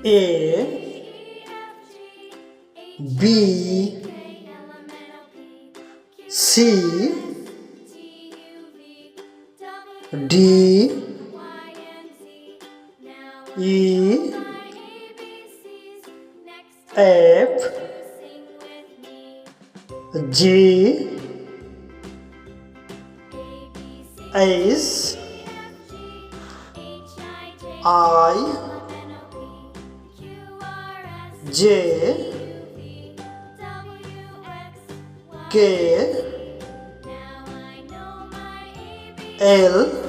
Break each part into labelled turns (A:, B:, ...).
A: A B C D E F G H I J K L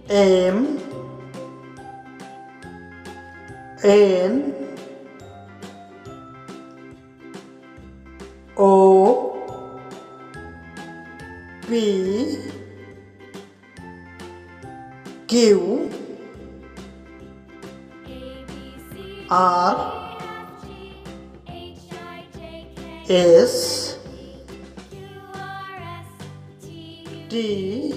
A: M N O P Q R S T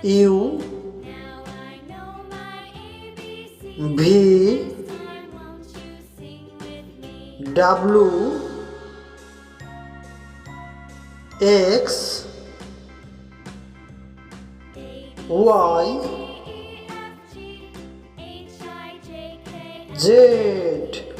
A: U V W X Y Z.